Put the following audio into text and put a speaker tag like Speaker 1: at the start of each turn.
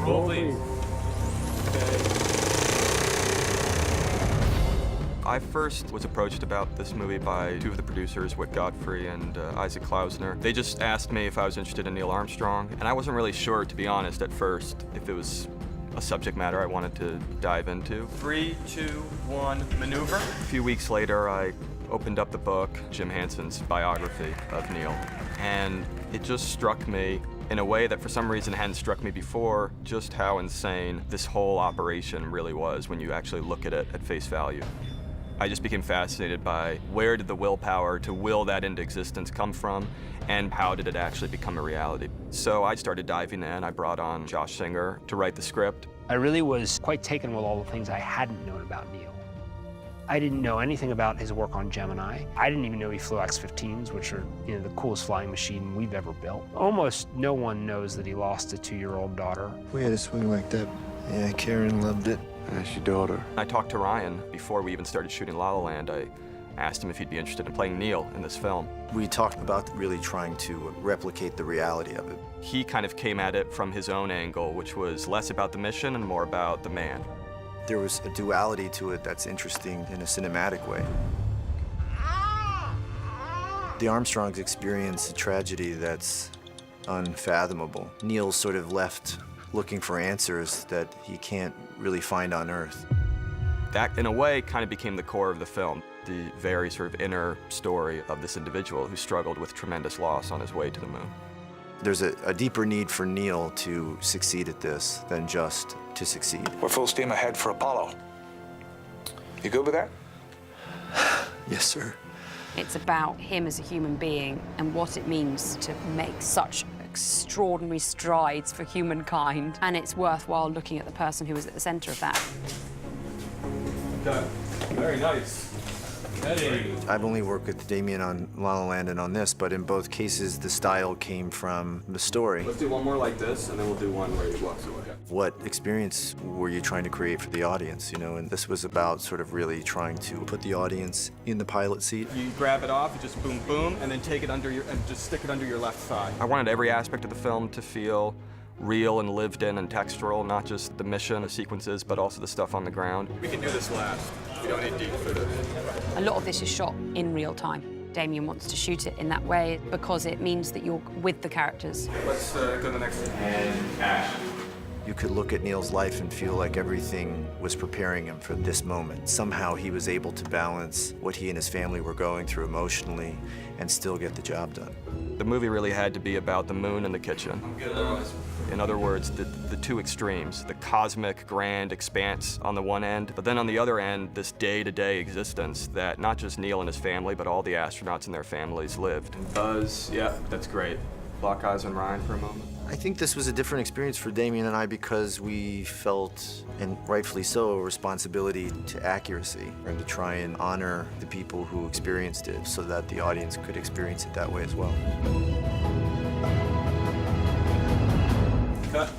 Speaker 1: Roll, please.
Speaker 2: I first was approached about this movie by two of the producers, Whit Godfrey and Isaac Klausner. They just asked me if I was interested in Neil Armstrong, and I wasn't really sure, to be honest, at first, if it was a subject matter I wanted to dive into.
Speaker 1: 3, 2, 1, maneuver.
Speaker 2: A few weeks later, I opened up the book, Jim Hanson's biography of Neil, and it just struck me in a way that for some reason hadn't struck me before, just how insane this whole operation really was when you actually look at it at face value. I just became fascinated by where did the willpower to will that into existence come from, and how did it actually become a reality. So I started diving in. I brought on Josh Singer to write the script.
Speaker 3: I really was quite taken with all the things I hadn't known about Neil. I didn't know anything about his work on Gemini. I didn't even know he flew X-15s, which are, the coolest flying machine we've ever built. Almost no one knows that he lost a 2-year-old daughter.
Speaker 4: We had a swing like that. Yeah, Karen loved it. That's your daughter.
Speaker 2: I talked to Ryan before we even started shooting La La Land. I asked him if he'd be interested in playing Neil in this film.
Speaker 4: We talked about really trying to replicate the reality of it.
Speaker 2: He kind of came at it from his own angle, which was less about the mission and more about the man.
Speaker 4: There was a duality to it that's interesting in a cinematic way. The Armstrongs experienced a tragedy that's unfathomable. Neil's sort of left looking for answers that he can't really find on Earth.
Speaker 2: That, in a way, kind of became the core of the film, the very sort of inner story of this individual who struggled with tremendous loss on his way to the moon.
Speaker 4: There's a deeper need for Neil to succeed at this than just to succeed.
Speaker 5: We're full steam ahead for Apollo. You good with that?
Speaker 4: Yes, sir.
Speaker 6: It's about him as a human being and what it means to make such extraordinary strides for humankind. And it's worthwhile looking at the person who was at the center of that.
Speaker 1: Okay. Very nice. Heading.
Speaker 4: I've only worked with Damien on La La Land and on this, but in both cases, the style came from the story.
Speaker 2: Let's do one more like this, and then we'll do one where he walks away.
Speaker 4: What experience were you trying to create for the audience, And this was about sort of really trying to put the audience in the pilot seat.
Speaker 1: You grab it off, you just boom, boom, and then take it under and just stick it under your left thigh.
Speaker 2: I wanted every aspect of the film to feel real and lived in and textural, not just the mission, the sequences, but also the stuff on the ground.
Speaker 1: We can do this last. You don't need deep for this.
Speaker 6: A lot of this is shot in real time. Damien wants to shoot it in that way because it means that you're with the characters.
Speaker 1: Let's go to the next one. And action.
Speaker 4: You could look at Neil's life and feel like everything was preparing him for this moment. Somehow he was able to balance what he and his family were going through emotionally and still get the job done.
Speaker 2: The movie really had to be about the moon and the kitchen. In other words, the two extremes, the cosmic, grand expanse on the one end, but then on the other end, this day-to-day existence that not just Neil and his family, but all the astronauts and their families lived.
Speaker 1: Buzz, yeah, that's great.
Speaker 2: Lock eyes on Ryan for a moment.
Speaker 4: I think this was a different experience for Damien and I because we felt, and rightfully so, a responsibility to accuracy and to try and honor the people who experienced it so that the audience could experience it that way as well.
Speaker 1: Cut.